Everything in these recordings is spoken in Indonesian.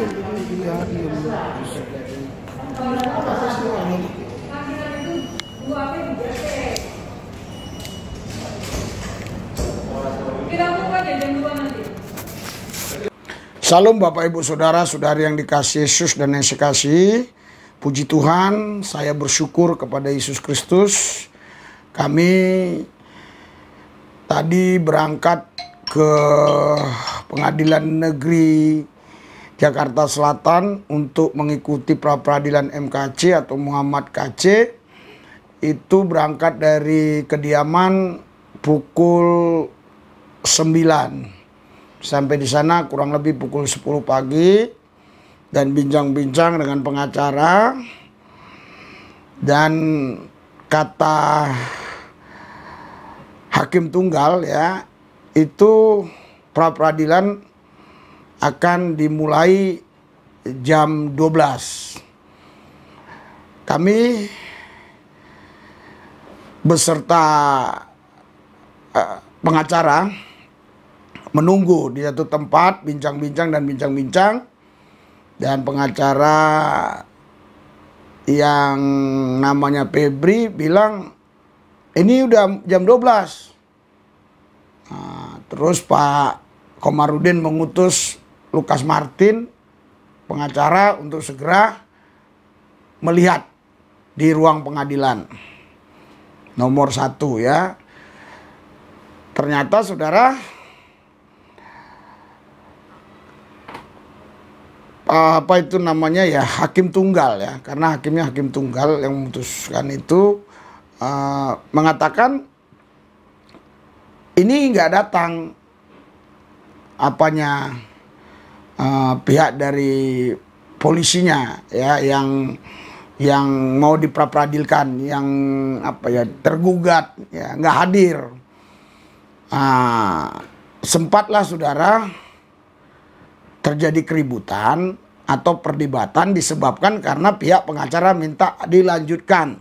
Iya, apa sih orang? Salam Bapak Ibu Saudara, saudari yang dikasihi Yesus dan yang saya kasihi. Puji Tuhan, saya bersyukur kepada Yesus Kristus. Kami tadi berangkat ke Pengadilan Negeri Jakarta Selatan untuk mengikuti pra-peradilan MKC atau Muhammad KC. Itu berangkat dari kediaman pukul 9. Sampai di sana kurang lebih pukul 10 pagi dan bincang-bincang dengan pengacara, dan kata hakim tunggal ya, itu pra-peradilan akan dimulai jam 12. Kami beserta pengacara menunggu di satu tempat, bincang-bincang, dan pengacara yang namanya Febri bilang ini udah jam 12. Nah, terus Pak Komarudin mengutus Lukas Martin, pengacara, untuk segera melihat di ruang pengadilan nomor 1 ya. Ternyata saudara, apa itu namanya ya, hakim tunggal ya, karena hakimnya hakim tunggal yang memutuskan itu mengatakan ini nggak datang pihak dari polisinya ya, yang mau dipraperadilkan, yang tergugat ya, nggak hadir. Sempatlah saudara terjadi keributan atau perdebatan disebabkan karena pihak pengacara minta dilanjutkan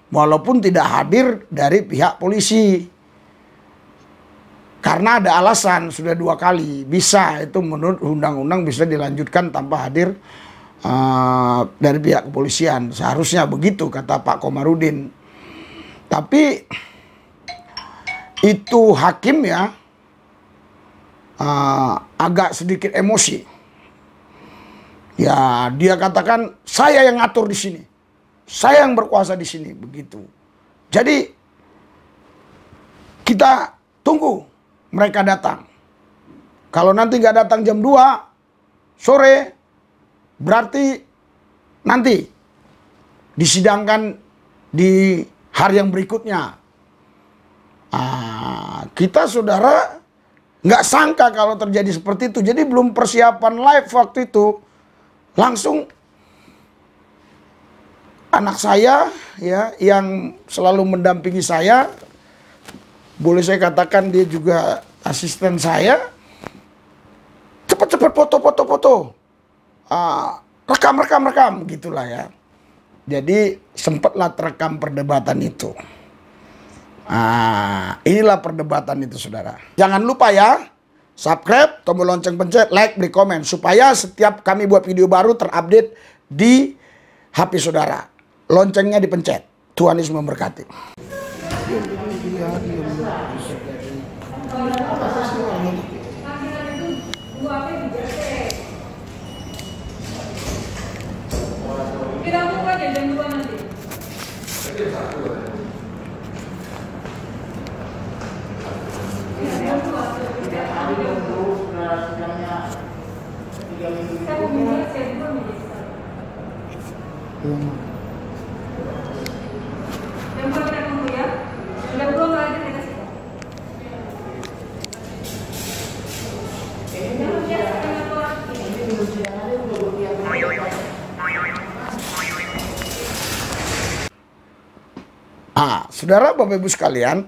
walaupun tidak hadir dari pihak polisi, karena ada alasan. Sudah 2 kali bisa, itu menurut undang-undang bisa dilanjutkan tanpa hadir dari pihak kepolisian, seharusnya begitu kata Pak Komarudin. Tapi itu hakim ya agak sedikit emosi. Ya, dia katakan saya yang ngatur di sini, saya yang berkuasa di sini, begitu. Jadi kita tunggu mereka datang. Kalau nanti nggak datang jam 2 sore, berarti nanti disidangkan di hari yang berikutnya. Kita saudara nggak sangka kalau terjadi seperti itu. Jadi belum persiapan live waktu itu, langsung anak saya ya, yang selalu mendampingi saya, boleh saya katakan dia juga asisten saya, cepat-cepat foto, rekam gitulah ya. Jadi sempatlah terekam perdebatan itu. Inilah perdebatan itu saudara. Jangan lupa ya, subscribe, tombol lonceng pencet, like, beri komen, supaya setiap kami buat video baru terupdate di HP saudara. Loncengnya dipencet. Tuhan Yesus memberkati. Saudara, Bapak Ibu sekalian,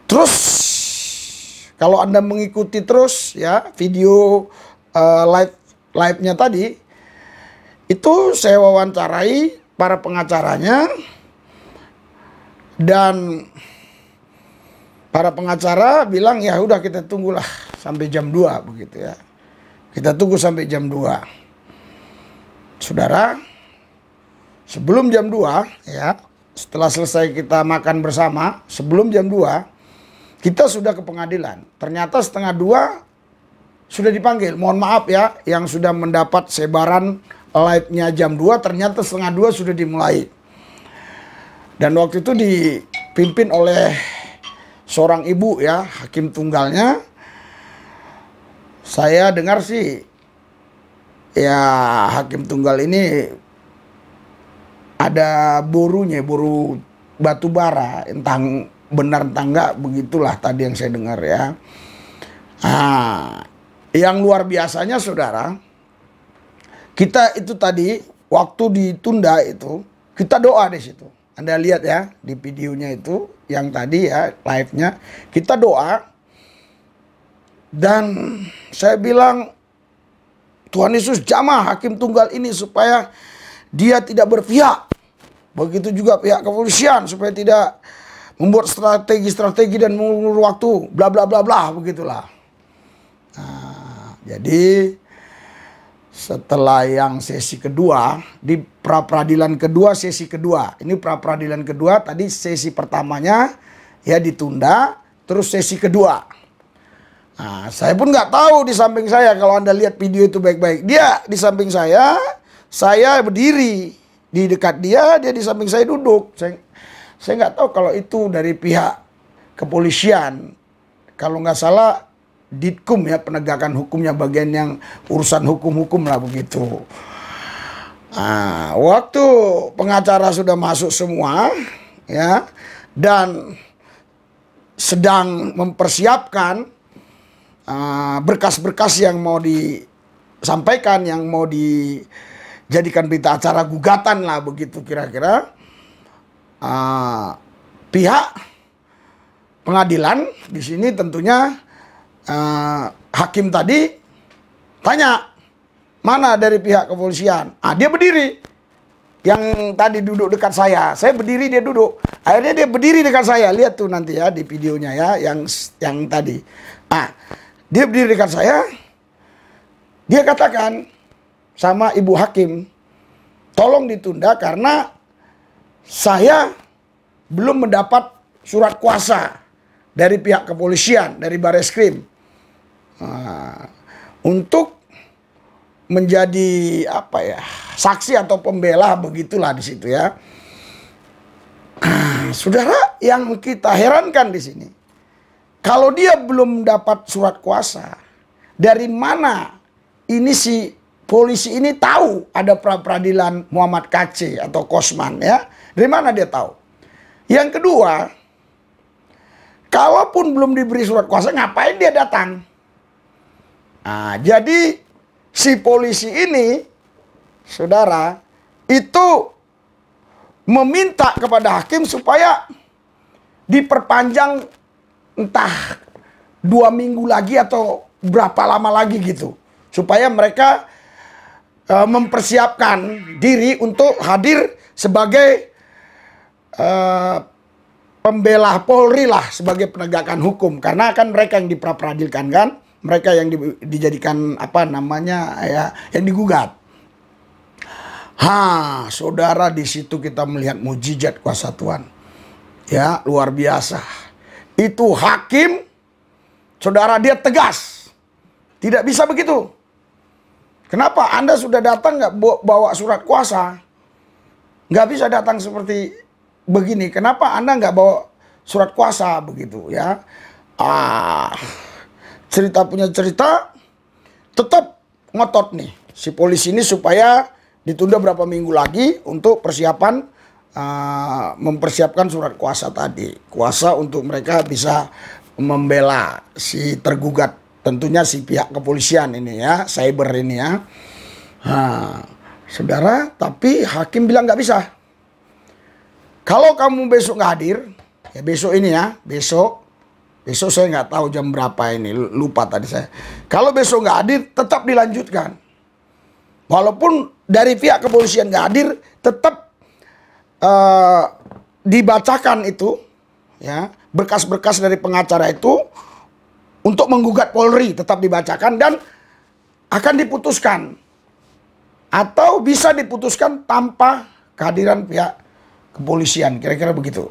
terus kalau Anda mengikuti terus ya video live-nya tadi, itu saya wawancarai para pengacaranya, dan para pengacara bilang ya udah kita tunggulah sampai jam 2 begitu ya. Kita tunggu sampai jam 2. Saudara, sebelum jam 2 ya, setelah selesai kita makan bersama, sebelum jam 2 kita sudah ke pengadilan. Ternyata setengah 2 sudah dipanggil. Mohon maaf ya, yang sudah mendapat sebaran live-nya jam 2, ternyata setengah 2 sudah dimulai. Dan waktu itu dipimpin oleh seorang ibu ya, hakim tunggalnya. Saya dengar sih, ya hakim tunggal ini ada borunya, boru batu bara, entah benar entah enggak, begitulah tadi yang saya dengar ya. Nah, yang luar biasanya saudara, kita itu tadi waktu ditunda itu, kita doa di situ. Anda lihat ya di videonya itu, yang tadi ya live-nya, kita doa. Dan saya bilang, Tuhan Yesus jamah hakim tunggal ini supaya dia tidak berpihak. Begitu juga pihak kepolisian supaya tidak membuat strategi-strategi dan mengulur waktu, bla bla bla bla, begitulah. Nah, jadi setelah yang sesi kedua, di pra-peradilan kedua, sesi kedua. Ini pra-peradilan kedua, tadi sesi pertamanya ya ditunda, terus sesi kedua. Nah, saya pun nggak tahu di samping saya, kalau Anda lihat video itu baik-baik. Dia di samping saya berdiri. Di dekat dia di samping saya duduk. Saya nggak tahu kalau itu dari pihak kepolisian. Kalau nggak salah, Ditkum ya, penegakan hukumnya, bagian yang urusan hukum-hukum lah begitu. Nah, waktu pengacara sudah masuk semua ya, dan sedang mempersiapkan berkas-berkas yang mau disampaikan, yang mau dijadikan berita acara gugatan lah begitu kira-kira. Pihak pengadilan di sini tentunya hakim tadi tanya, mana dari pihak kepolisian? Dia berdiri. Yang tadi duduk dekat saya berdiri, dia duduk. Akhirnya dia berdiri dekat saya. Lihat tuh nanti ya di videonya ya, yang tadi. Dia berdiri dekat saya. Dia katakan sama ibu hakim, tolong ditunda karena saya belum mendapat surat kuasa dari pihak kepolisian, dari Bareskrim, untuk menjadi apa ya, saksi atau pembela, begitulah di situ ya. Saudara, yang kita herankan di sini, kalau dia belum dapat surat kuasa, dari mana ini si polisi ini tahu ada pra-peradilan Muhammad KC atau Kosman ya? Dari mana dia tahu? Yang kedua, kalaupun belum diberi surat kuasa, ngapain dia datang? Jadi si polisi ini, saudara, itu meminta kepada hakim supaya diperpanjang entah 2 minggu lagi atau berapa lama lagi gitu, supaya mereka mempersiapkan diri untuk hadir sebagai pembela Polri lah, sebagai penegakan hukum, karena kan mereka yang diperadilan kan, mereka yang dijadikan apa namanya ya, yang digugat. Saudara, di situ kita melihat mujizat kuasa Tuhan. Ya, luar biasa. Itu hakim, saudara, dia tegas. Tidak bisa begitu. Kenapa? Anda sudah datang nggak bawa surat kuasa? Nggak bisa datang seperti begini. Kenapa Anda nggak bawa surat kuasa begitu ya? Cerita punya cerita, tetap ngotot nih si polisi ini supaya ditunda berapa minggu lagi untuk persiapan, mempersiapkan surat kuasa tadi. Kuasa untuk mereka bisa membela si tergugat. Tentunya si pihak kepolisian ini ya, cyber ini ya. Saudara, tapi hakim bilang nggak bisa. Kalau kamu besok nggak hadir, ya besok ini ya, besok saya nggak tahu jam berapa ini, lupa tadi saya. Kalau besok nggak hadir, tetap dilanjutkan. Walaupun dari pihak kepolisian nggak hadir, tetap dibacakan itu, ya, berkas-berkas dari pengacara itu untuk menggugat Polri tetap dibacakan, dan akan diputuskan. Atau bisa diputuskan tanpa kehadiran pihak kepolisian, kira-kira begitu.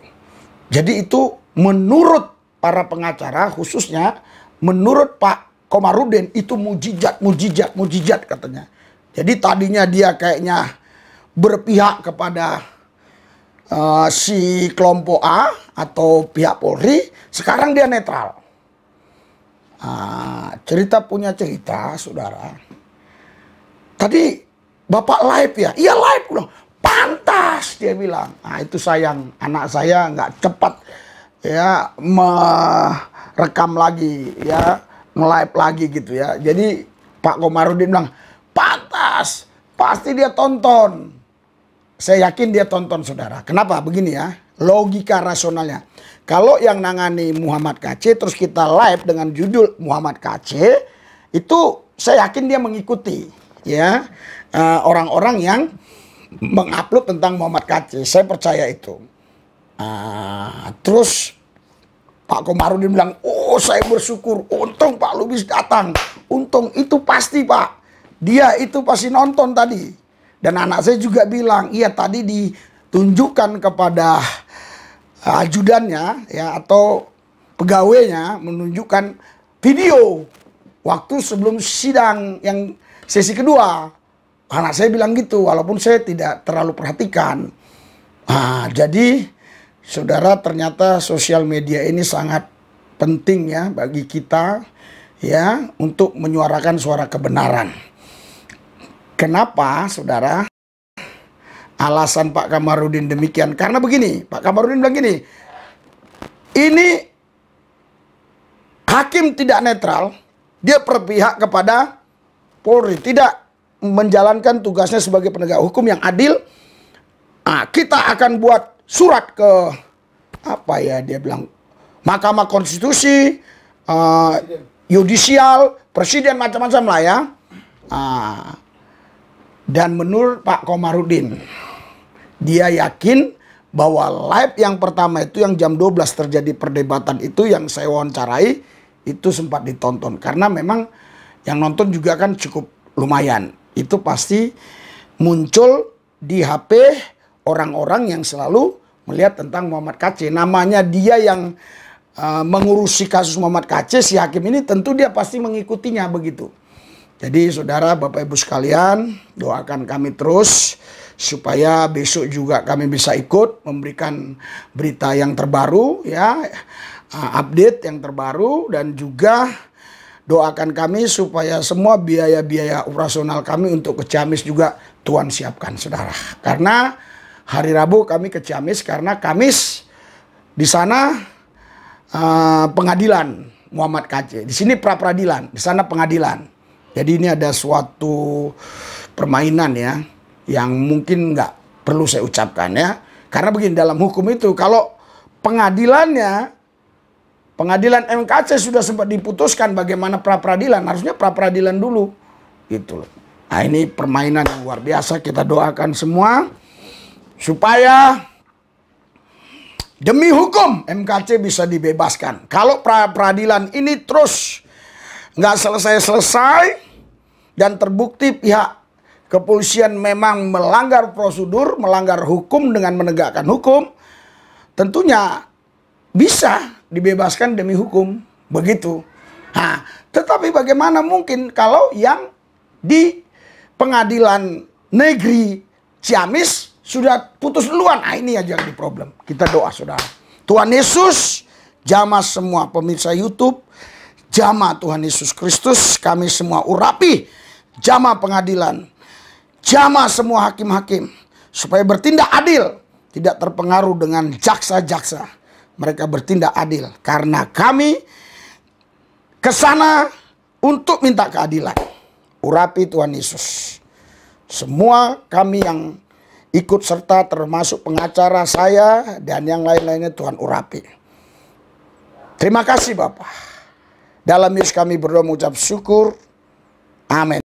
Jadi itu menurut para pengacara, khususnya menurut Pak Komarudin, itu mujizat katanya. Jadi tadinya dia kayaknya berpihak kepada si kelompok A atau pihak Polri, sekarang dia netral. Cerita punya cerita, saudara. Tadi Bapak live ya? Iya live. Pantas, dia bilang. Nah itu sayang, anak saya nggak cepat ya merekam lagi ya, nge-live lagi gitu ya. Jadi Pak Komarudin bilang, pantas, pasti dia tonton. Saya yakin dia tonton, saudara. Kenapa? Begini ya, logika rasionalnya. Kalau yang nangani Muhammad KC terus kita live dengan judul Muhammad KC, itu saya yakin dia mengikuti ya orang-orang yang mengupload tentang Muhammad KC. Saya percaya itu. Terus Pak Komarudin bilang, oh saya bersyukur, untung Pak Lubis datang. Untung itu pasti Pak, dia itu pasti nonton tadi. Dan anak saya juga bilang, iya tadi ditunjukkan kepada ajudannya ya atau pegawainya menunjukkan video waktu sebelum sidang yang sesi kedua. Anak saya bilang gitu, walaupun saya tidak terlalu perhatikan. Jadi saudara, ternyata sosial media ini sangat penting ya bagi kita ya untuk menyuarakan suara kebenaran. Kenapa, saudara? Alasan Pak Komarudin demikian. Karena begini, Pak Komarudin bilang gini, ini hakim tidak netral, dia berpihak kepada Polri, tidak menjalankan tugasnya sebagai penegak hukum yang adil. Kita akan buat surat ke, apa ya dia bilang, Mahkamah Konstitusi, yudisial, presiden, macam-macam lah ya. Dan menurut Pak Komarudin, dia yakin bahwa live yang pertama itu yang jam 12 terjadi perdebatan itu yang saya wawancarai, itu sempat ditonton. Karena memang yang nonton juga kan cukup lumayan. Itu pasti muncul di HP orang-orang yang selalu melihat tentang Muhammad KC. Namanya dia yang mengurusi kasus Muhammad KC, si hakim ini tentu dia pasti mengikutinya begitu. Jadi saudara, Bapak Ibu sekalian, doakan kami terus supaya besok juga kami bisa ikut memberikan berita yang terbaru ya, update yang terbaru, dan juga doakan kami supaya semua biaya-biaya operasional kami untuk ke Ciamis juga Tuhan siapkan, saudara. Karena hari Rabu kami ke Ciamis karena Kamis di sana pengadilan Muhammad KC. Di sini pra peradilan, di sana pengadilan. Jadi ini ada suatu permainan ya, yang mungkin nggak perlu saya ucapkan ya. Karena begini, dalam hukum itu kalau pengadilan MKC sudah sempat diputuskan bagaimana pra peradilan, harusnya pra peradilan dulu gitu loh. Nah ini permainan yang luar biasa. Kita doakan semua supaya demi hukum MKC bisa dibebaskan. Kalau pra peradilan ini terus nggak selesai-selesai dan terbukti pihak kepolisian memang melanggar prosedur, melanggar hukum dengan menegakkan hukum, tentunya bisa dibebaskan demi hukum, begitu. Tetapi bagaimana mungkin kalau yang di pengadilan negeri Ciamis sudah putus duluan? Ini aja yang di problem. Kita doa, saudara. Tuhan Yesus jamah semua pemirsa YouTube, jamah Tuhan Yesus Kristus, kami semua urapi jamah pengadilan, jamah semua hakim-hakim supaya bertindak adil, tidak terpengaruh dengan jaksa-jaksa. Mereka bertindak adil karena kami ke sana untuk minta keadilan. Urapi Tuhan Yesus. Semua kami yang ikut serta termasuk pengacara saya dan yang lain-lainnya, Tuhan urapi. Terima kasih Bapak. Dalam Yesus kami berdoa mengucap syukur. Amin.